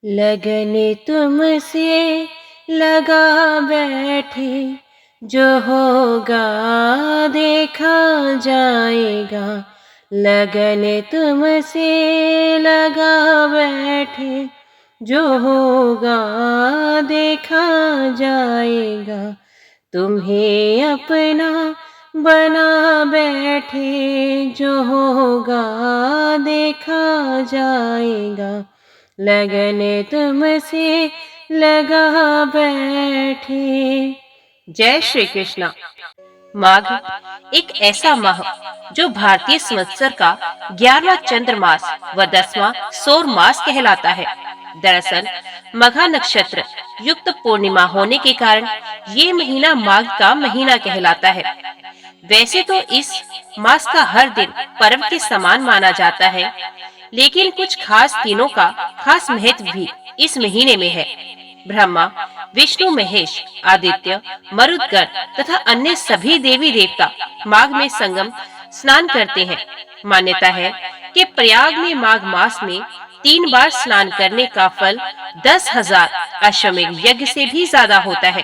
लगन तुमसे लगा बैठे, जो होगा देखा जाएगा। लगन तुमसे लगा बैठे, जो होगा देखा जाएगा। तुम्हें अपना बना बैठे, जो होगा देखा जाएगा। लगन तुमसे लगा बैठे। जय श्री कृष्णा। माघ एक ऐसा माह जो भारतीय संवत्सर का 11वां चंद्र मास व 10वां सौर मास कहलाता है। दरअसल मघा नक्षत्र युक्त पूर्णिमा होने के कारण ये महीना माघ का महीना कहलाता है। वैसे तो इस मास का हर दिन पर्व के समान माना जाता है, लेकिन कुछ खास दिनों का खास महत्व भी इस महीने में है। ब्रह्मा, विष्णु, महेश, आदित्य, मरुदगण तथा अन्य सभी देवी देवता माघ में संगम स्नान करते हैं। मान्यता है कि प्रयाग में माघ मास में 3 बार स्नान करने का फल 10,000 अश्वमेध यज्ञ से भी ज्यादा होता है।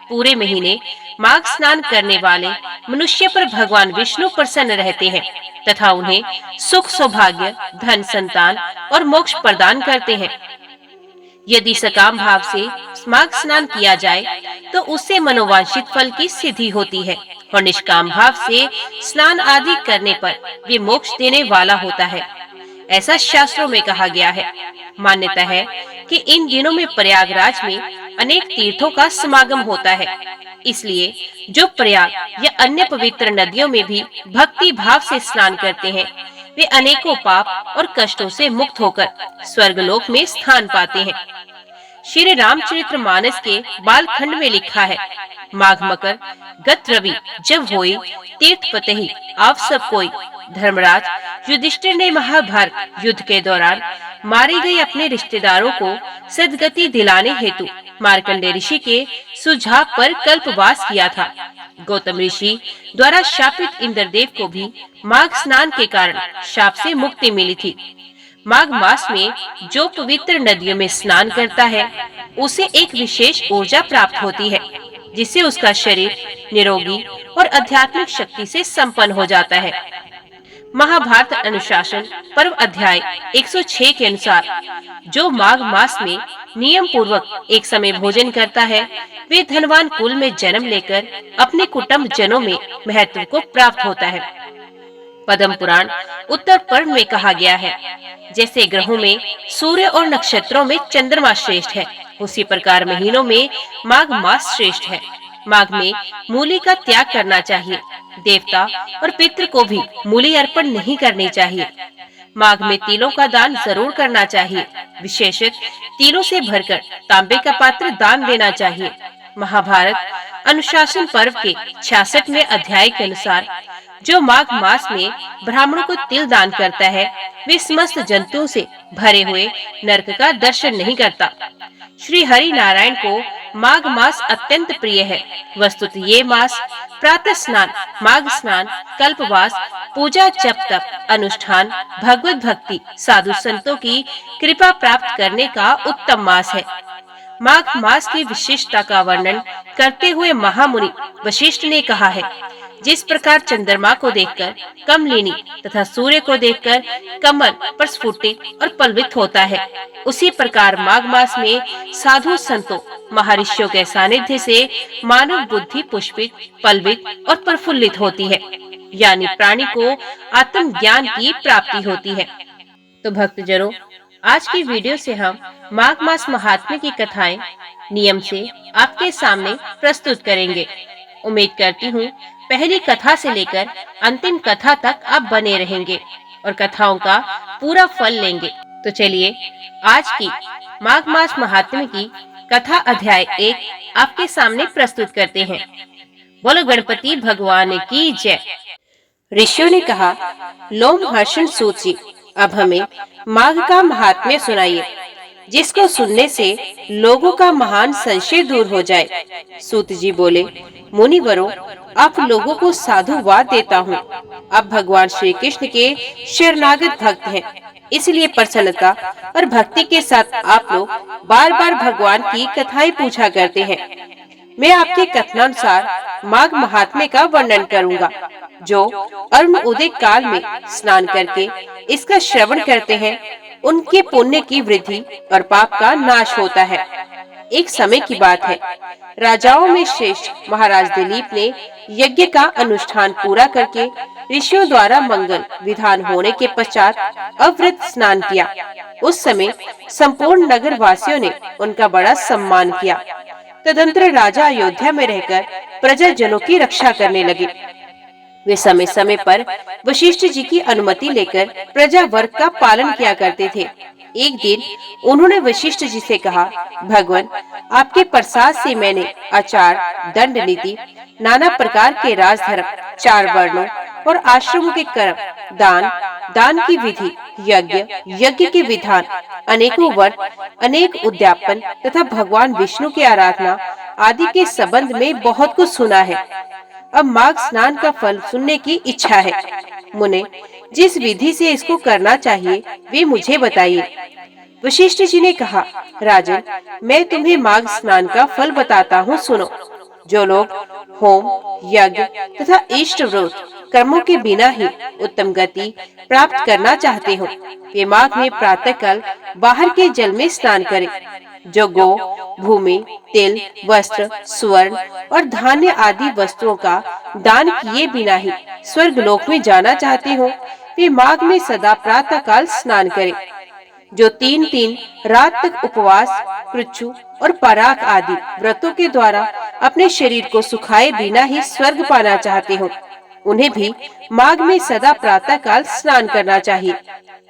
पूरे महीने माघ स्नान करने वाले मनुष्य पर भगवान विष्णु प्रसन्न रहते हैं तथा उन्हें सुख, सौभाग्य, धन, संतान और मोक्ष प्रदान करते हैं। यदि सकाम भाव से माघ स्नान किया जाए तो उससे मनोवांछित फल की सिद्धि होती है और निष्काम भाव से स्नान आदि करने पर वे मोक्ष देने वाला होता है। ऐसा शास्त्रों में कहा गया है। मान्यता है कि इन दिनों में प्रयागराज में अनेक तीर्थों का समागम होता है। इसलिए जो प्रयाग या अन्य पवित्र नदियों में भी भक्ति भाव से स्नान करते हैं, वे अनेकों पाप और कष्टों से मुक्त होकर स्वर्गलोक में स्थान पाते हैं। श्री रामचरितमानस के बालखंड में लिखा है, माघ मकर गत रवि जब होई, तीर्थ पतहि आप सब कोई। धर्मराज युधिष्ठिर ने महाभारत युद्ध के दौरान मारे गए अपने रिश्तेदारों को सद्गति दिलाने हेतु मार्कंडेय ऋषि के सुझाव पर कल्पवास किया था। गौतम ऋषि द्वारा शापित इंद्रदेव को भी माघ स्नान के कारण शाप से मुक्ति मिली थी। माघ मास में जो पवित्र नदियों में स्नान करता है, उसे एक विशेष ऊर्जा प्राप्त होती है, जिससे उसका शरीर निरोगी और आध्यात्मिक शक्ति से संपन्न हो जाता है। महाभारत अनुशासन पर्व अध्याय 106 के अनुसार जो माघ मास में नियम पूर्वक एक समय भोजन करता है, वे धनवान कुल में जन्म लेकर अपने कुटुंब जनों में महत्व को प्राप्त होता है। पद्म पुराण उत्तर पर्व में कहा गया है, जैसे ग्रहों में सूर्य और नक्षत्रों में चंद्रमा श्रेष्ठ है, उसी प्रकार महीनों में माघ मास श्रेष्ठ है। माघ में मूली का त्याग करना चाहिए। देवता और पितृ को भी मूली अर्पण नहीं करनी चाहिए। माघ में तिलों का दान जरूर करना चाहिए। विशेषत तिलों से भरकर तांबे का पात्र दान देना चाहिए। महाभारत अनुशासन पर्व के 66वें अध्याय के अनुसार जो माघ मास में ब्राह्मणों को तिल दान करता है, वे समस्त जंतुओं से भरे हुए नरक का दर्शन नहीं करता। श्री हरि नारायण को माघ मास अत्यंत प्रिय है। वस्तुतः ये मास प्रातः स्नान, माघ स्नान, कल्पवास, पूजा, जप तप, अनुष्ठान, भगवत भक्ति, साधु संतों की कृपा प्राप्त करने का उत्तम मास है। माघ मास की विशिष्टता का वर्णन करते हुए महामुनि वशिष्ठ ने कहा है, जिस प्रकार चंद्रमा को देखकर कमलिनी तथा सूर्य को देखकर कमल प्रस्फुटित और पल्लवित होता है, उसी प्रकार माघ मास में साधु संतों महर्षियों के सानिध्य से मानव बुद्धि पुष्पित, पल्लवित और प्रफुल्लित होती है, यानी प्राणी को आत्म ज्ञान की प्राप्ति होती है। तो भक्तजनों, आज की वीडियो से हम माघ मास महात्म्य की कथाएं नियम से आपके सामने प्रस्तुत करेंगे। उम्मीद करती हूँ पहली कथा से लेकर अंतिम कथा तक आप बने रहेंगे और कथाओं का पूरा फल लेंगे। तो चलिए आज की माघ मास महात्म्य की कथा अध्याय 1 आपके सामने प्रस्तुत करते हैं। बोलो गणपति भगवान की जय। ऋषियों ने कहा, लोमहर्षण सूत जी, अब हमें माघ का महात्म्य सुनाइए, जिसको सुनने से लोगों का महान संशय दूर हो जाए। सूत जी बोले, मुनिवरों, आप लोगों को साधुवाद देता हूँ। अब भगवान श्री कृष्ण के शरणागत भक्त हैं। इसलिए प्रसन्नता और भक्ति के साथ आप लोग बार बार भगवान की कथाएं पूछा करते हैं। मैं आपके कथनानुसार माघ महात्म्य का वर्णन करूंगा। जो अरुण उदय काल में स्नान करके इसका श्रवण करते हैं, उनके पुण्य की वृद्धि और पाप का नाश होता है। एक समय की बात है, राजाओं में श्रेष्ठ महाराज दिलीप ने यज्ञ का अनुष्ठान पूरा करके ऋषियों द्वारा मंगल विधान होने के पश्चात अवृत स्नान किया। उस समय संपूर्ण नगर वासियों ने उनका बड़ा सम्मान किया। तदंतर राजा अयोध्या में रहकर प्रजाजनों की रक्षा करने लगे। वे समय समय पर वशिष्ठ जी की अनुमति लेकर प्रजा वर्ग का पालन किया करते थे। एक दिन उन्होंने वशिष्ठ जी से कहा, भगवान, आपके प्रसाद से मैंने आचार, दंड नीति, नाना प्रकार के राजधर्म, 4 वर्णों और आश्रमों के कर्म, दान, दान की विधि, यज्ञ, यज्ञ के विधान, अनेकों व्रत, अनेक उद्यापन तथा भगवान विष्णु की आराधना आदि के संबंध में बहुत कुछ सुना है। अब माघ स्नान का फल सुनने की इच्छा है। मुने, जिस विधि से इसको करना चाहिए वे मुझे बताइए। वशिष्ठ जी ने कहा, राजन, मैं तुम्हें माघ स्नान का फल बताता हूँ, सुनो। जो लोग होम, यज्ञ तथा इष्ट व्रत कर्मों के बिना ही उत्तम गति प्राप्त करना चाहते हो, वे माघ में प्रातःकाल बाहर के जल में स्नान करें। जो गो, भूमि, तिल, वस्त्र, स्वर्ण और धान्य आदि वस्तुओं का दान किए बिना ही स्वर्ग लोक में जाना चाहते हो, वे माघ में सदा प्रातः काल स्नान करें। जो 3-3 रात तक उपवास, कृच्छु और पराग आदि व्रतों के द्वारा अपने शरीर को सुखाए बिना ही स्वर्ग पाना चाहते हो, उन्हें भी माघ में सदा प्रातः काल स्नान करना चाहिए।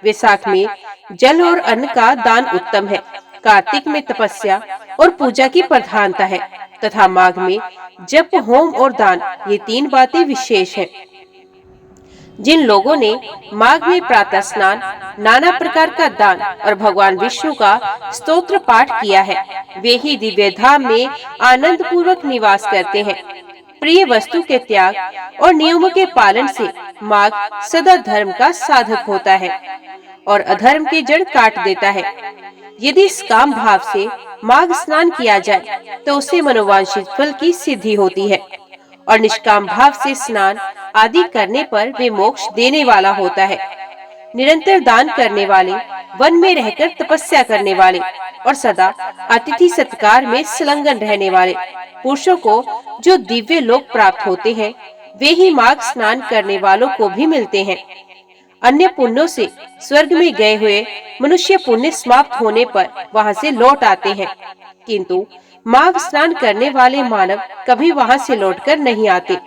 वैसाख में जल और अन्न का दान उत्तम है। कार्तिक में तपस्या और पूजा की प्रधानता है तथा माघ में जप, होम और दान, ये 3 बातें विशेष हैं। जिन लोगों ने माघ में प्रातः स्नान, नाना प्रकार का दान और भगवान विष्णु का स्तोत्र पाठ किया है, वे ही दिव्य धाम में आनंद पूर्वक निवास करते हैं। प्रिय वस्तु के त्याग और नियमों के पालन से माघ सदा धर्म का साधक होता है और अधर्म की जड़ काट देता है। यदि इस काम भाव से माघ स्नान किया जाए तो उससे मनोवांछित फल की सिद्धि होती है और निष्काम भाव से स्नान आदि करने पर वे मोक्ष देने वाला होता है। निरंतर दान करने वाले, वन में रहकर तपस्या करने वाले और सदा अतिथि सत्कार में संलग्न रहने वाले पुरुषों को जो दिव्य लोक प्राप्त होते हैं, वे ही माघ स्नान करने वालों को भी मिलते हैं। अन्य पुण्यों से स्वर्ग में गए हुए मनुष्य पुण्य समाप्त होने पर वहां से लौट आते हैं, किंतु माघ स्नान करने वाले मानव कभी वहां से लौटकर नहीं आते।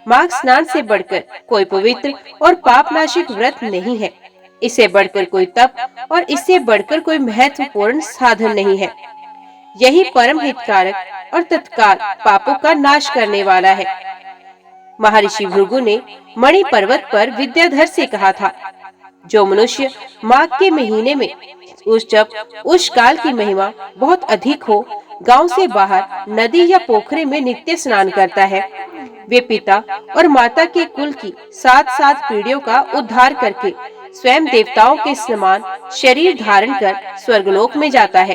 माघ स्नान से बढ़कर कोई पवित्र और पापनाशक व्रत नहीं है। इससे बढ़कर कोई तप और इससे बढ़कर कोई महत्वपूर्ण साधन नहीं है। यही परम हितकारक और तत्काल पापों का नाश करने वाला है। महर्षि भृगु ने मणि पर्वत पर विद्याधर से कहा था, जो मनुष्य माघ के महीने में उस काल की महिमा बहुत अधिक हो, गांव से बाहर नदी या पोखरे में नित्य स्नान करता है, वे पिता और माता के कुल की 7-7 पीढ़ियों का उद्धार करके स्वयं देवताओं के समान शरीर धारण कर स्वर्गलोक में जाता है।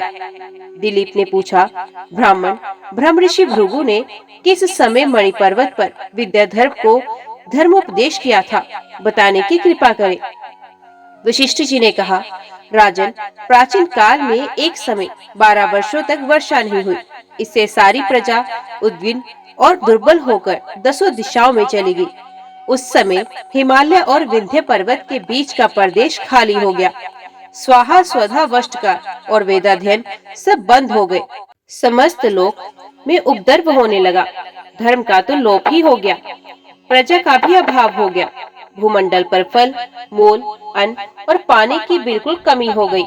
दिलीप ने पूछा, ब्राह्मण, ब्रह्म ऋषि भृगु ने किस समय मणि पर्वत पर विद्याधर को धर्मोपदेश किया था, बताने की कृपा करें। वशिष्ठ जी ने कहा, राजन, प्राचीन काल में एक समय 12 वर्षों तक वर्षा नहीं हुई। इससे सारी प्रजा उद्विग्न और दुर्बल होकर 10 दिशाओं में चली गई। उस समय हिमालय और विंध्य पर्वत के बीच का प्रदेश खाली हो गया। स्वाहा स्वधा वष्टकार और वेदाध्ययन सब बंद हो गए। समस्त लोक में उपद्रव होने लगा। धर्म का तो लोप ही हो गया, प्रजा का भी अभाव हो गया। भूमंडल पर फल, मूल, अन्न और पानी की बिल्कुल कमी हो गई।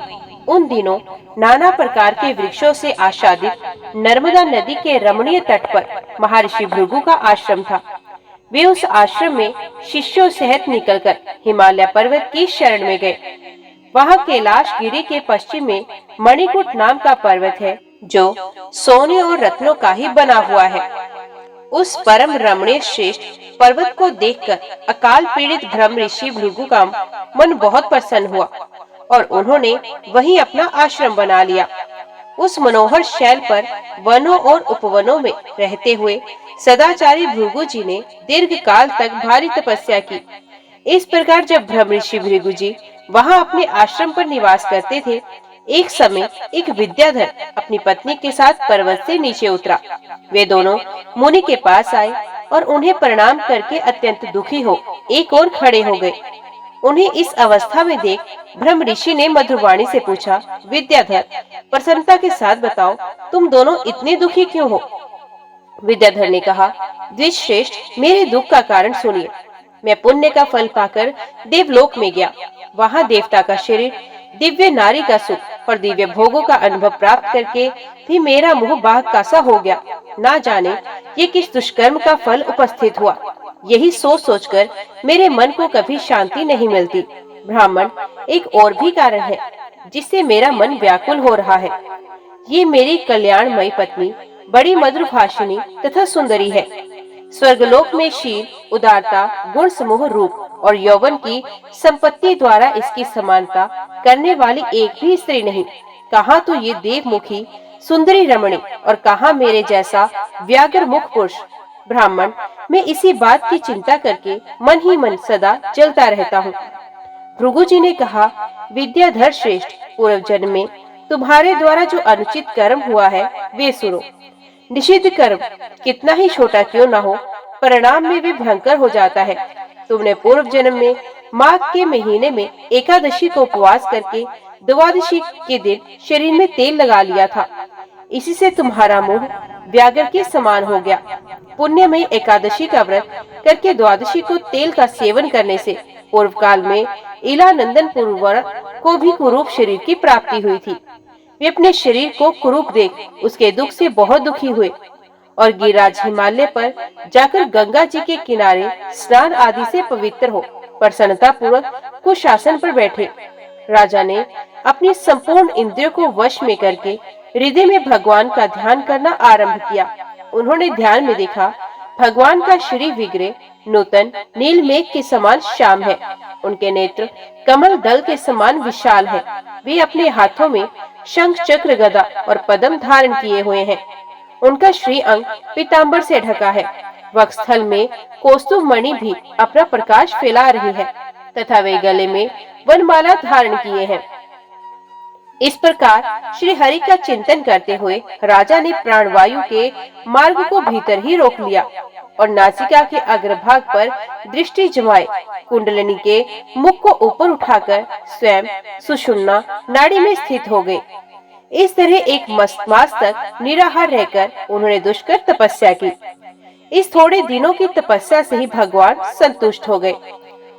उन दिनों नाना प्रकार के वृक्षों से आच्छादित नर्मदा नदी के रमणीय तट पर महर्षि भृगु का आश्रम था। वे उस आश्रम में शिष्यों सहित निकलकर हिमालय पर्वत की शरण में गए। वहाँ कैलाश गिरी के पश्चिम में मणिकूट नाम का पर्वत है, जो सोने और रत्नों का ही बना हुआ है। उस परम रमणीय श्रेष्ठ पर्वत को देखकर अकाल पीड़ित ब्रह्म ऋषि भृगु का मन बहुत प्रसन्न हुआ और उन्होंने वहीं अपना आश्रम बना लिया। उस मनोहर शैल पर वनों और उपवनों में रहते हुए सदाचारी भृगु जी ने दीर्घ काल तक भारी तपस्या की। इस प्रकार जब ब्रह्म ऋषि भृगु जी वहां अपने आश्रम पर निवास करते थे, एक समय एक विद्याधर अपनी पत्नी के साथ पर्वत से नीचे उतरा। वे दोनों मुनि के पास आए और उन्हें प्रणाम करके अत्यंत दुखी हो एक ओर खड़े हो गए। उन्हें इस अवस्था में देख ब्रह्म ऋषि ने मधुरवाणी से पूछा, विद्याधर, प्रसन्नता के साथ बताओ, तुम दोनों इतने दुखी क्यों हो? विद्याधर ने कहा, द्विजश्रेष्ठ, मेरे दुख का कारण सुनिए। मैं पुण्य का फल पाकर देवलोक में गया। वहां देवता का शरीर, दिव्य नारी का सुख और दिव्य भोगों का अनुभव प्राप्त करके भी मेरा मुंह बाघ का सा हो गया। ना जाने ये किस दुष्कर्म का फल उपस्थित हुआ। यही सोच सोचकर मेरे मन को कभी शांति नहीं मिलती। ब्राह्मण, एक और भी कारण है जिससे मेरा मन व्याकुल हो रहा है। ये मेरी कल्याणमयी पत्नी बड़ी मधुरभाषिणी तथा सुंदरी है। स्वर्गलोक में शील, उदारता, गुण समूह, रूप और यौवन की संपत्ति द्वारा इसकी समानता करने वाली एक भी स्त्री नहीं। कहाँ तो ये देवमुखी सुंदरी रमणी और कहाँ मेरे जैसा व्याघ्र मुख पुरुष। ब्राह्मण, मैं इसी बात की चिंता करके मन ही मन सदा जलता रहता हूँ। भृगु जी ने कहा, विद्याधर श्रेष्ठ, पूर्व जन्म में तुम्हारे द्वारा जो अनुचित कर्म हुआ है वे सुनो। निषिद्ध कर्म कितना ही छोटा क्यों न हो, परिणाम में भी भयंकर हो जाता है। तुमने पूर्व जन्म में माघ के महीने में एकादशी को उपवास करके द्वादशी के दिन शरीर में तेल लगा लिया था। इसी से तुम्हारा मुंह व्याघ्र के समान हो गया। पुण्य में एकादशी का व्रत करके द्वादशी को तेल का सेवन करने से पूर्व काल में इलानंदन पुरवर को भी कुरूप शरीर की प्राप्ति हुई थी। वे अपने शरीर को कुरूप देख उसके दुख से बहुत दुखी हुए और गिरिराज हिमालय पर जाकर गंगा जी के किनारे स्नान आदि से पवित्र हो प्रसन्नता पूर्वक कुशासन पर बैठे। राजा ने अपनी संपूर्ण इंद्रियों को वश में करके हृदय में भगवान का ध्यान करना आरंभ किया। उन्होंने ध्यान में देखा, भगवान का श्री विग्रह नूतन नील मेघ के समान श्याम है। उनके नेत्र कमल दल के समान विशाल है। वे अपने हाथों में शंख, चक्र, गदा और पद्म धारण किए हुए हैं। उनका श्री अंग पीतांबर से ढका है। वक्षस्थल में कौस्तुभ मणि भी अपना प्रकाश फैला रही है तथा वे गले में वनमाला धारण किए हैं। इस प्रकार श्री हरि का चिंतन करते हुए राजा ने प्राणवायु के मार्ग को भीतर ही रोक लिया और नासिका के अग्रभाग पर दृष्टि जमाए कुंडलिनी के मुख को ऊपर उठाकर स्वयं सुषुम्ना नाड़ी में स्थित हो गए। इस तरह एक मास तक निराहार रहकर उन्होंने दुष्कर तपस्या की। इस थोड़े दिनों की तपस्या से ही भगवान संतुष्ट हो गए।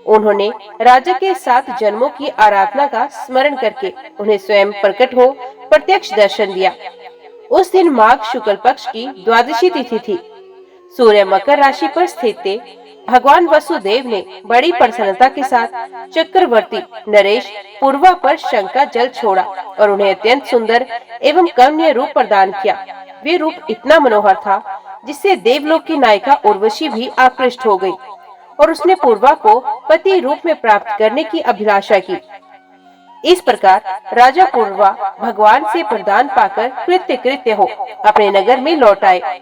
उन्होंने राजा के 7 जन्मों की आराधना का स्मरण करके उन्हें स्वयं प्रकट हो प्रत्यक्ष दर्शन दिया। उस दिन माघ शुक्ल पक्ष की द्वादशी तिथि थी। सूर्य मकर राशि पर स्थित थे। भगवान वसुदेव ने बड़ी प्रसन्नता के साथ चक्रवर्ती नरेश पूर्वा पर शंका जल छोड़ा और उन्हें अत्यंत सुंदर एवं कमनीय रूप प्रदान किया। वे रूप इतना मनोहर था जिससे देवलोक की नायिका उर्वशी भी आकृष्ट हो गई और उसने पूर्वा को पति रूप में प्राप्त करने की अभिलाषा की। इस प्रकार राजा पूर्वा भगवान से वरदान पाकर कृत्य हो अपने नगर में लौट आए।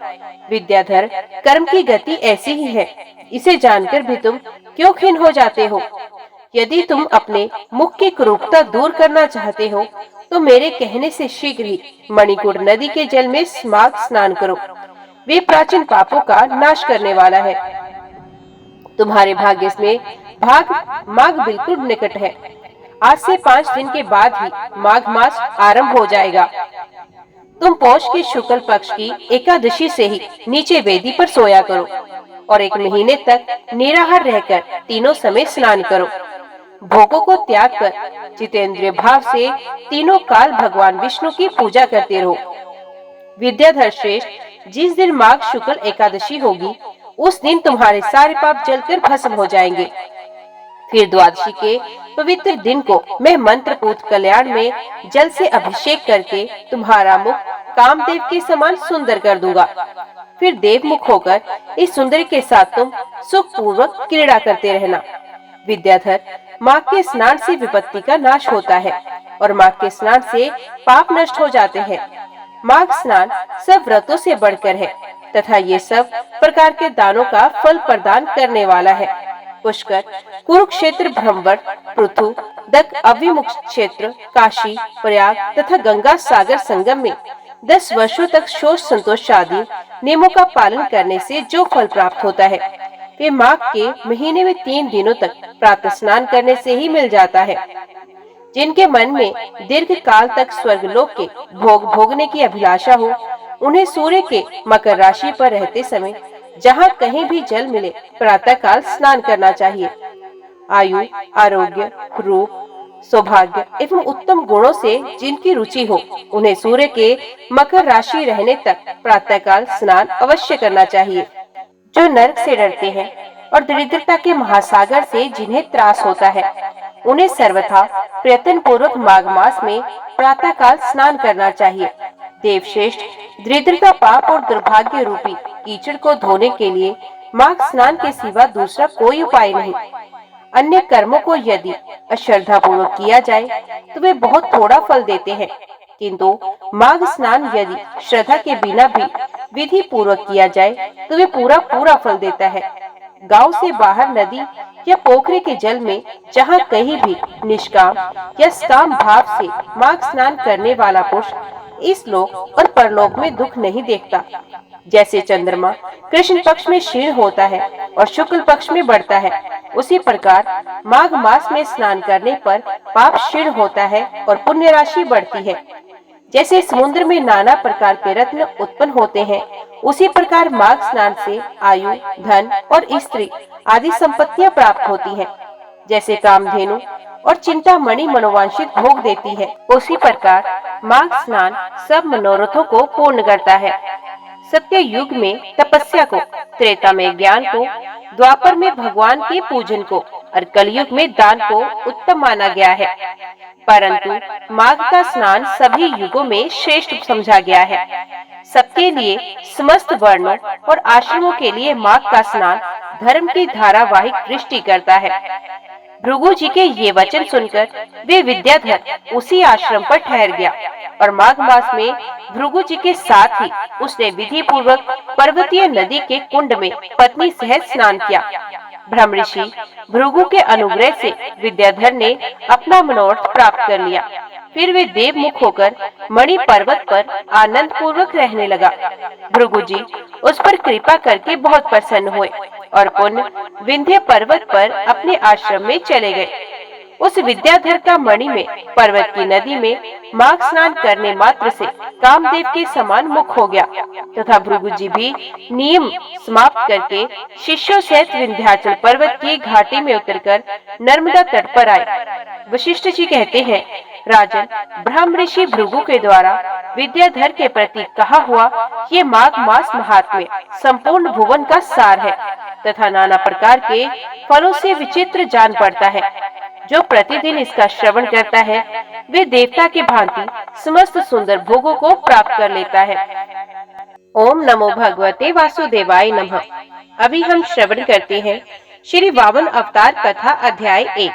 विद्याधर, कर्म की गति ऐसी ही है, इसे जानकर भी तुम क्यों खिन्न हो जाते हो? यदि तुम अपने मुख की कुरूपता दूर करना चाहते हो तो मेरे कहने से शीघ्र ही मणिकूट नदी के जल में माघ स्नान करो। वे प्राचीन पापों का नाश करने वाला है। तुम्हारे भाग्य में माघ बिल्कुल निकट है। आज से 5 दिन के बाद ही माघ मास आरंभ हो जाएगा। तुम पौष के शुक्ल पक्ष की एकादशी से ही नीचे वेदी पर सोया करो और 1 महीने तक निराहार रहकर तीनों समय स्नान करो। भोगों को त्याग कर जितेंद्रिय भाव से तीनों काल भगवान विष्णु की पूजा करते रहो। विद्याधर श्रेष्ठ, जिस दिन माघ शुक्ल एकादशी होगी उस दिन तुम्हारे सारे पाप जलकर भस्म हो जाएंगे। फिर द्वादशी के पवित्र दिन को मैं मंत्रपूत कल्याण में जल से अभिषेक करके तुम्हारा मुख कामदेव के समान सुंदर कर दूंगा। फिर देवमुख होकर इस सुंदरी के साथ तुम सुख पूर्वक क्रीड़ा करते रहना। विद्याधर, माघ के स्नान से विपत्ति का नाश होता है और माघ के स्नान से पाप नष्ट हो जाते हैं। माघ स्नान सब व्रतों से बढ़कर है तथा ये सब प्रकार के दानों का फल प्रदान करने वाला है। पुष्कर, कुरुक्षेत्र, ब्रह्मवट, पृथु, दक्ष अभिमुख क्षेत्र, काशी, प्रयाग तथा गंगा सागर संगम में 10 वर्षों तक शोच संतोष आदि नियमों का पालन करने से जो फल प्राप्त होता है वे माघ के महीने में 3 दिनों तक प्रातः स्नान करने से ही मिल जाता है। जिनके मन में दीर्घ काल तक स्वर्गलोक के भोग भोगने की अभिलाषा हो, उन्हें सूर्य के मकर राशि पर रहते समय जहाँ कहीं भी जल मिले प्रातः काल स्नान करना चाहिए। आयु, आरोग्य, रूप, सौभाग्य एवं उत्तम गुणों से जिनकी रुचि हो, उन्हें सूर्य के मकर राशि रहने तक प्रातः काल स्नान अवश्य करना चाहिए। जो नरक से डरते हैं और दरिद्रता के महासागर से जिन्हें त्रास होता है, उन्हें सर्वथा प्रयत्न पूर्वक माघ मास में प्रातः काल स्नान करना चाहिए। देवश्रेष्ठ, दरिद्रता, पाप और दुर्भाग्य रूपी कीचड़ को धोने के लिए माघ स्नान के सिवा दूसरा कोई उपाय नहीं। अन्य कर्मों को यदि अश्रद्धा पूर्वक किया जाए तो वे बहुत थोड़ा फल देते हैं, किंतु माघ स्नान यदि श्रद्धा के बिना भी विधि पूर्वक किया जाए तो वे पूरा फल देता है। गांव से बाहर नदी या पोखरे के जल में जहाँ कहीं भी निष्काम या सकाम भाव से माघ स्नान करने वाला पुरुष इस लोक और परलोक में दुख नहीं देखता। जैसे चंद्रमा कृष्ण पक्ष में क्षीण होता है और शुक्ल पक्ष में बढ़ता है, उसी प्रकार माघ मास में स्नान करने पर पाप क्षीण होता है और पुण्य राशि बढ़ती है। जैसे समुद्र में नाना प्रकार के रत्न उत्पन्न होते हैं, उसी प्रकार माघ स्नान से आयु, धन और स्त्री आदि संपत्तियां प्राप्त होती हैं। जैसे कामधेनु और चिंतामणि मनोवांछित भोग देती है, उसी प्रकार माघ स्नान सब मनोरथों को पूर्ण करता है। सत्य युग में तपस्या को, त्रेता में ज्ञान को, द्वापर में भगवान के पूजन को और कलयुग में दान को उत्तम माना गया है। परंतु माघ का स्नान सभी युगों में श्रेष्ठ समझा गया है। सबके लिए, समस्त वर्णों और आश्रमों के लिए माघ का स्नान धर्म की धारावाहिक दृष्टि करता है। भृगु जी के ये वचन सुनकर वे विद्याधर उसी आश्रम पर ठहर गया और माघ मास में भृगु जी के साथ ही उसने विधि पूर्वक पर्वतीय नदी के कुंड में पत्नी सहित स्नान किया। ब्रह्म ऋषि भृगु के अनुग्रह से विद्याधर ने अपना मनोरथ प्राप्त कर लिया। फिर वे देवमुख होकर मणि पर्वत पर आनंद पूर्वक रहने लगा। भृगु जी उस पर कृपा करके बहुत प्रसन्न हुए और पुनः विंध्य पर्वत पर अपने आश्रम में चले गए। उस विद्याधर का मणि में पर्वत की नदी में माघ स्नान करने मात्र से कामदेव के समान मुख हो गया तथा भृगु जी भी नियम समाप्त करके शिष्यों सहित विंध्याचल पर्वत की घाटी में उतरकर नर्मदा तट पर आए। वशिष्ठ जी कहते हैं, राजन, ब्रह्म ऋषि भृगु के द्वारा विद्याधर के प्रति कहा हुआ ये माघ मास महात्म्य संपूर्ण भुवन का सार है तथा नाना प्रकार के फलों से विचित्र जान पड़ता है। जो प्रतिदिन इसका श्रवण करता है वे देवता की भांति समस्त सुंदर भोगों को प्राप्त कर लेता है। ओम नमो भगवते वासुदेवाय नमः। अभी हम श्रवण करते हैं श्री वामन अवतार कथा अध्याय 1।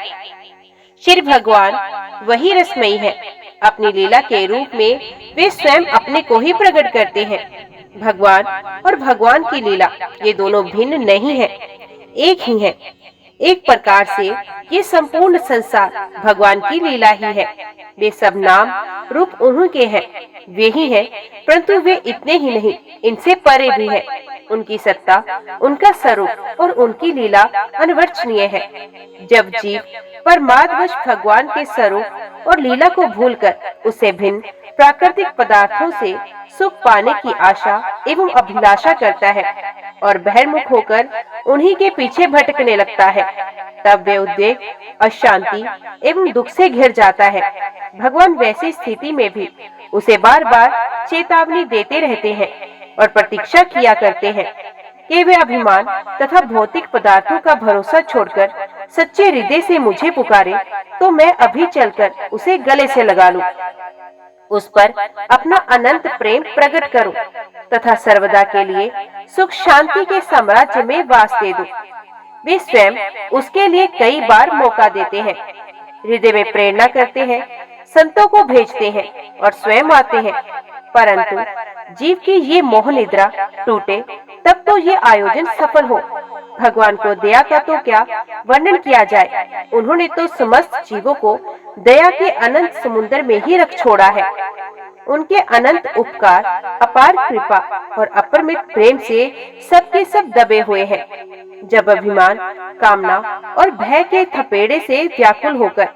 श्री भगवान वही रसमयी है। अपनी लीला के रूप में वे स्वयं अपने को ही प्रकट करते हैं। भगवान और भगवान की लीला ये दोनों भिन्न नहीं है, एक ही है। एक प्रकार से ये संपूर्ण संसार भगवान की लीला ही है। वे सब नाम रूप उन्हीं हैं, वे ही हैं, परंतु वे इतने ही नहीं, इनसे परे भी है। उनकी सत्ता, उनका स्वरूप और उनकी लीला अनिर्वचनीय है। जब जीव परमार्थवश भगवान के स्वरूप और लीला को भूलकर उसे भिन्न प्राकृतिक पदार्थों से सुख पाने की आशा एवं अभिलाषा करता है और बहिर्मुख होकर उन्हीं के पीछे भटकने लगता है, तब वे उद्वेग, अशांति एवं दुख से घिर जाता है। भगवान वैसी स्थिति में भी उसे बार बार चेतावनी देते रहते हैं और प्रतीक्षा किया करते हैं कि वे अभिमान तथा भौतिक पदार्थों का भरोसा छोड़कर सच्चे हृदय से मुझे पुकारे तो मैं अभी चलकर उसे गले से लगा लूं, उस पर अपना अनंत प्रेम प्रकट करूं तथा सर्वदा के लिए सुख शांति के साम्राज्य में वास दे दूं। वे स्वयं उसके लिए कई बार मौका देते हैं, हृदय में प्रेरणा करते हैं, संतों को भेजते हैं और स्वयं आते हैं। परंतु जीव की ये मोह निद्रा टूटे तब तो ये आयोजन सफल हो। भगवान को दया का तो क्या वर्णन किया जाए। उन्होंने तो समस्त जीवों को दया के अनंत समुद्र में ही रख छोड़ा है। उनके अनंत उपकार, अपार कृपा और अपरिमित प्रेम से सबके सब दबे हुए हैं। जब अभिमान, कामना और भय के थपेड़े से व्याकुल होकर,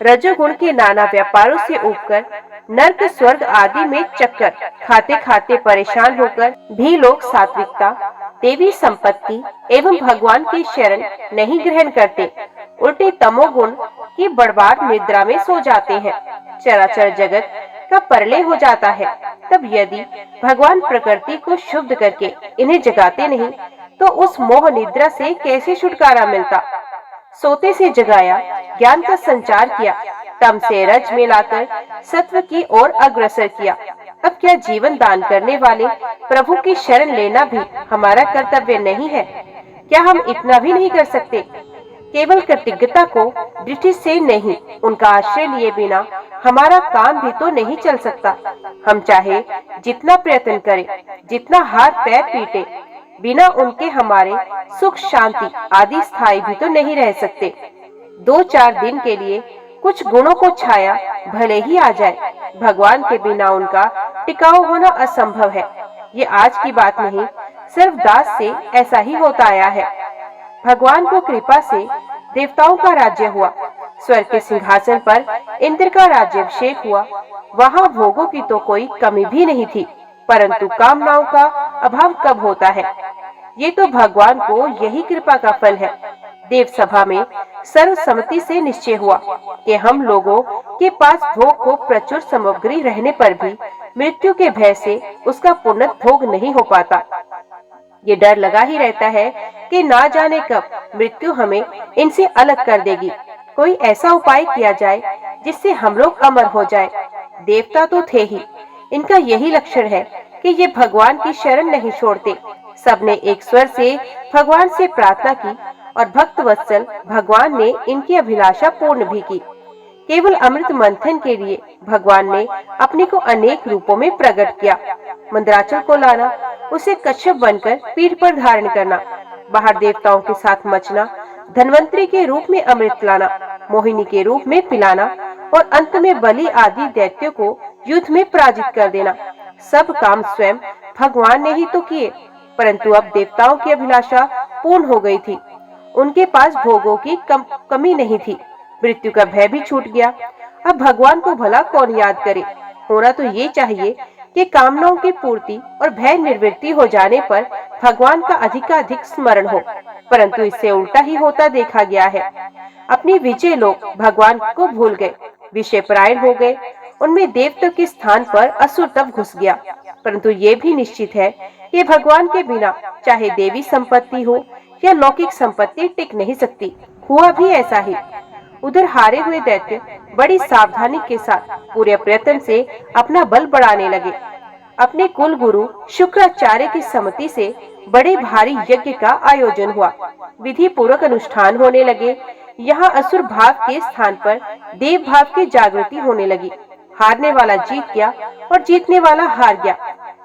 रजोगुण के नाना व्यापारों से उबकर, नर्क स्वर्ग आदि में चक्कर खाते खाते परेशान होकर भी लोग सात्विकता, देवी संपत्ति एवं भगवान की शरण नहीं ग्रहण करते, उल्टे तमोगुण की बर्बाद निद्रा में सो जाते हैं। चराचर जगत का परलय हो जाता है। तब यदि भगवान प्रकृति को शुद्ध करके इन्हें जगाते नहीं, तो उस मोह निद्रा से कैसे छुटकारा मिलता। सोते से जगाया, ज्ञान का संचार किया, तम से रज में लाकर सत्व की ओर अग्रसर किया। अब क्या जीवन दान करने वाले प्रभु की शरण लेना भी हमारा कर्तव्य नहीं है? क्या हम इतना भी नहीं कर सकते? केवल कृतज्ञता को दृष्टि से नहीं, उनका आश्रय लिए बिना हमारा काम भी तो नहीं चल सकता। हम चाहे जितना प्रयत्न करें, जितना हाथ पैर पीटे, बिना उनके हमारे सुख शांति आदि स्थायी भी तो नहीं रह सकते। 2-4 दिन के लिए कुछ गुणों को छाया भले ही आ जाए, भगवान के बिना उनका टिकाऊ होना असंभव है। ये आज की बात नहीं, सर्वदास से ऐसा ही होता आया है। भगवान को कृपा से देवताओं का राज्य हुआ, स्वर्ग के सिंहासन पर इंद्र का राज्याभिषेक हुआ। वहाँ भोगों की तो कोई कमी भी नहीं थी, परंतु कामनाओं का अभाव कब होता है? ये तो भगवान को यही कृपा का फल है। देव सभा में सर्वसम्मति से निश्चय हुआ कि हम लोगों के पास भोग को प्रचुर सामग्री रहने पर भी मृत्यु के भय से उसका पूर्ण भोग नहीं हो पाता। ये डर लगा ही रहता है कि ना जाने कब मृत्यु हमें इनसे अलग कर देगी। कोई ऐसा उपाय किया जाए जिससे हम लोग अमर हो जाए। देवता तो थे ही, इनका यही लक्षण है कि ये भगवान की शरण नहीं छोड़ते। सबने एक स्वर से भगवान से प्रार्थना की और भक्त वत्सल भगवान ने इनकी अभिलाषा पूर्ण भी की। केवल अमृत मंथन के लिए भगवान ने अपने को अनेक रूपों में प्रकट किया। मंदराचल को लाना, उसे कच्छप बनकर पीठ पर धारण करना, बाहर देवताओं के साथ मचना, धन्वंतरी के रूप में अमृत लाना, मोहिनी के रूप में पिलाना और अंत में बलि आदि दैत्यों को युद्ध में पराजित कर देना। सब काम स्वयं भगवान ने ही तो किए, परंतु अब देवताओं की अभिलाषा पूर्ण हो गई थी। उनके पास भोगों की कमी नहीं थी, मृत्यु का भय भी छूट गया। अब भगवान को भला कौन याद करे। होना तो ये चाहिए कि कामनाओं की पूर्ति और भय निवृत्ति हो जाने पर भगवान का अधिकाधिक स्मरण हो, परंतु इससे उल्टा ही होता देखा गया है। अपनी विजय लोग भगवान को भूल गए, विषय परायण हो गए। उनमें देवता के स्थान पर असुर तब घुस गया। परंतु ये भी निश्चित है कि भगवान के बिना चाहे देवी संपत्ति हो या लौकिक संपत्ति टिक नहीं सकती। हुआ भी ऐसा ही। उधर हारे हुए दैत्य बड़ी सावधानी के साथ पूरे प्रयत्न से अपना बल बढ़ाने लगे। अपने कुल गुरु शुक्राचार्य की सम्मति से बड़े भारी यज्ञ का आयोजन हुआ। विधि पूर्वक अनुष्ठान होने लगे। यहाँ असुर भाव के स्थान पर देव भाव की जागृति होने लगी। हारने वाला जीत गया और जीतने वाला हार गया।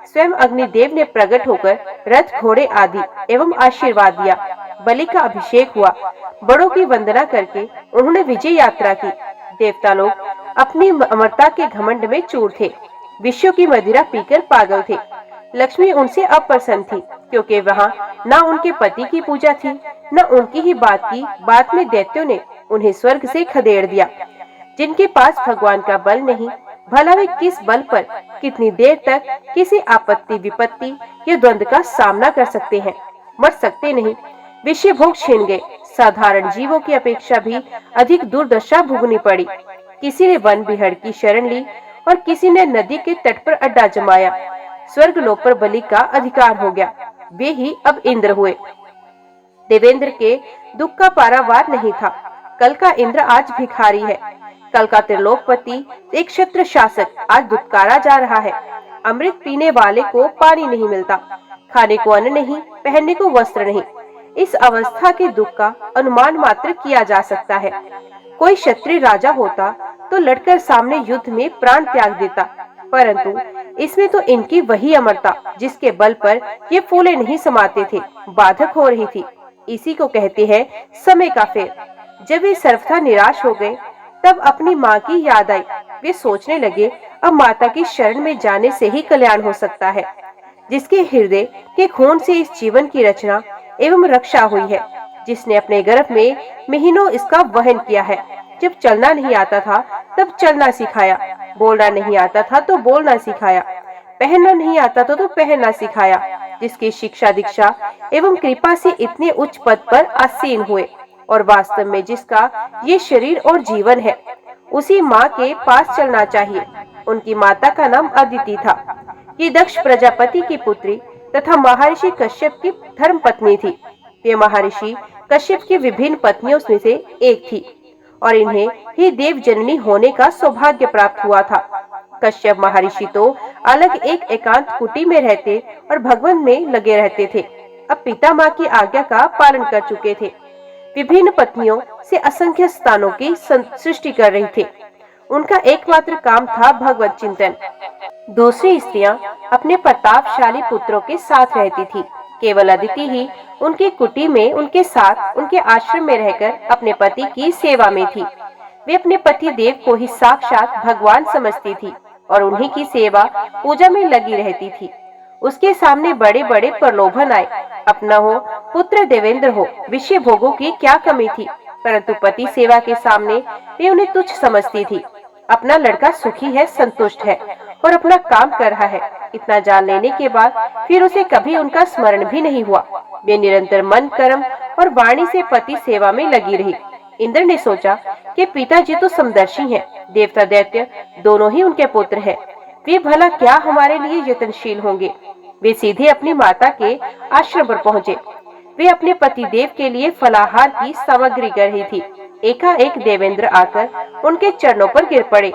स्वयं अग्निदेव ने प्रकट होकर रथ घोड़े आदि एवं आशीर्वाद दिया। बलि का अभिषेक हुआ। बड़ों की वंदना करके उन्होंने विजय यात्रा की। देवता लोग अपनी अमरता के घमंड में चूर थे, विश्व की मदिरा पीकर पागल थे। लक्ष्मी उनसे अप्रसन्न थी, क्योंकि वहाँ न उनके पति की पूजा थी न उनकी ही बात की। बाद में दैत्यों ने उन्हें स्वर्ग से खदेड़ दिया। जिनके पास भगवान का बल नहीं, भला वे किस बल पर कितनी देर तक किसी आपत्ति विपत्ति या द्वंद का सामना कर सकते हैं? मर सकते नहीं। विषय भोग छीन गए। साधारण जीवों की अपेक्षा भी अधिक दुर्दशा भोगनी पड़ी। किसी ने वन बिहड़ की शरण ली और किसी ने नदी के तट पर अड्डा जमाया। स्वर्ग लोक पर बलि का अधिकार हो गया। वे ही अब इंद्र हुए। देवेंद्र के दुख का पारावार नहीं था। कल का इंद्र आज भिखारी है। कल का त्रिलोकपति एक क्षत्र शासक आज दुत्कारा जा रहा है। अमृत पीने वाले को पानी नहीं मिलता, खाने को अन्न नहीं, पहनने को वस्त्र नहीं। इस अवस्था के दुख का अनुमान मात्र किया जा सकता है। कोई क्षत्रिय राजा होता तो लड़कर सामने युद्ध में प्राण त्याग देता, परंतु इसमें तो इनकी वही अमरता जिसके बल पर ये फूले नहीं समाते थे बाधक हो रही थी। इसी को कहते हैं समय का फेर। जब वे सर्वथा निराश हो गए तब अपनी माँ की याद आई। वे सोचने लगे अब माता की शरण में जाने से ही कल्याण हो सकता है, जिसके हृदय के खून से इस जीवन की रचना एवं रक्षा हुई है, जिसने अपने गर्भ में महीनों इसका वहन किया है। जब चलना नहीं आता था तब चलना सिखाया, बोलना नहीं आता था तो बोलना सिखाया, पहनना नहीं आता था तो पहनना सिखाया, जिसकी शिक्षा दीक्षा एवं कृपा से इतने उच्च पद पर आसीन हुए और वास्तव में जिसका ये शरीर और जीवन है, उसी माँ के पास चलना चाहिए। उनकी माता का नाम अदिति था। ये दक्ष प्रजापति की पुत्री तथा महर्षि कश्यप की धर्म पत्नी थी। वे महर्षि कश्यप की विभिन्न पत्नियों में से एक थी और इन्हें ही देव जननी होने का सौभाग्य प्राप्त हुआ था। कश्यप महर्षि तो अलग एक एकांत कुटी में रहते और भगवान में लगे रहते थे। अब पिता माँ की आज्ञा का पालन कर चुके थे। विभिन्न पत्नियों से असंख्य स्थानों की सृष्टि कर रही थे। उनका एकमात्र काम था भगवत चिंतन। दूसरी स्त्रियां अपने प्रतापशाली पुत्रों के साथ रहती थी। केवल अदिति ही उनकी कुटी में उनके साथ उनके आश्रम में रहकर अपने पति की सेवा में थी। वे अपने पति देव को ही साक्षात भगवान समझती थी और उन्हीं की सेवा पूजा में लगी रहती थी। उसके सामने बड़े बड़े प्रलोभन आए, अपना हो पुत्र देवेंद्र हो, विषय भोगों की क्या कमी थी, परंतु पति सेवा के सामने वे उन्हें तुच्छ समझती थी। अपना लड़का सुखी है, संतुष्ट है और अपना काम कर रहा है, इतना जान लेने के बाद फिर उसे कभी उनका स्मरण भी नहीं हुआ। वे निरंतर मन कर्म और वाणी से पति सेवा में लगी रही। इंद्र ने सोचा कि पिताजी तो समदर्शी हैं, देवता दैत्य दोनों ही उनके पुत्र हैं, वे भला क्या हमारे लिए यत्नशील होंगे। वे सीधे अपनी माता के आश्रम पर पहुँचे। वे अपने पति देव के लिए फलाहार की सामग्री कर रही थी। एकाएक देवेंद्र आकर उनके चरणों पर गिर पड़े।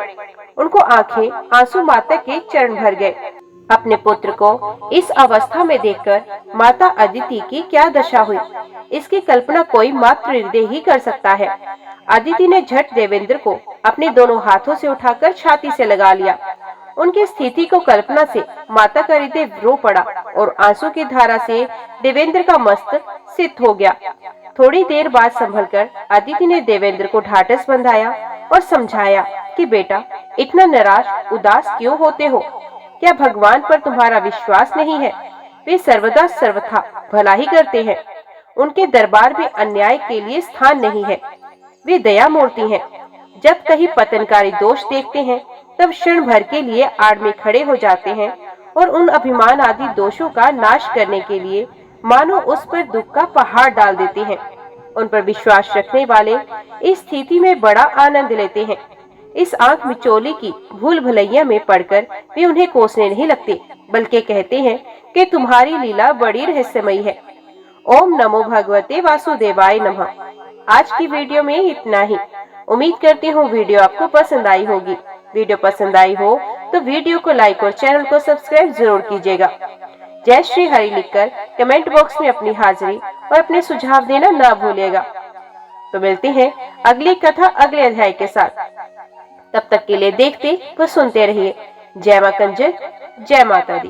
उनको आंखें आंसू माता के चरण भर गए। अपने पुत्र को इस अवस्था में देखकर माता अदिति की क्या दशा हुई, इसकी कल्पना कोई मात्र हृदय ही कर सकता है। अदिति ने झट देवेंद्र को अपने दोनों हाथों से उठाकर छाती से लगा लिया। उनकी स्थिति को कल्पना से माता का हृदय रो पड़ा और आंसू की धारा से देवेंद्र का मस्तक सित हो गया। थोड़ी देर बाद संभलकर अदिति ने देवेंद्र को ढाढ़स बंधाया और समझाया कि बेटा इतना निराश उदास क्यों होते हो, क्या भगवान पर तुम्हारा विश्वास नहीं है? वे सर्वदा सर्वथा भला ही करते हैं, उनके दरबार में अन्याय के लिए स्थान नहीं है। वे दया मूर्ति हैं। जब कहीं पतनकारी दोष देखते हैं तब क्षण भर के लिए आड़ में खड़े हो जाते हैं और उन अभिमान आदि दोषों का नाश करने के लिए मानो उस पर दुख का पहाड़ डाल देते हैं। उन पर विश्वास रखने वाले इस स्थिति में बड़ा आनंद लेते हैं। इस आंख मिचोली की भूल भुलैया में पड़कर वे उन्हें कोसने नहीं लगते, बल्कि कहते हैं कि तुम्हारी लीला बड़ी रहस्यमयी है। ओम नमो भगवते वासुदेवाय नमः। आज की वीडियो में इतना ही। उम्मीद करती हूँ वीडियो आपको पसंद आई होगी। वीडियो पसंद आई हो तो वीडियो को लाइक और चैनल को सब्सक्राइब जरूर कीजिएगा। जय श्री हरि लिखकर कमेंट बॉक्स में अपनी हाजिरी और अपने सुझाव देना ना भूलिएगा। तो मिलते हैं अगली कथा अगले अध्याय के साथ। तब तक के लिए देखते व सुनते रहिए। जय मां कंजक, जय माता दी।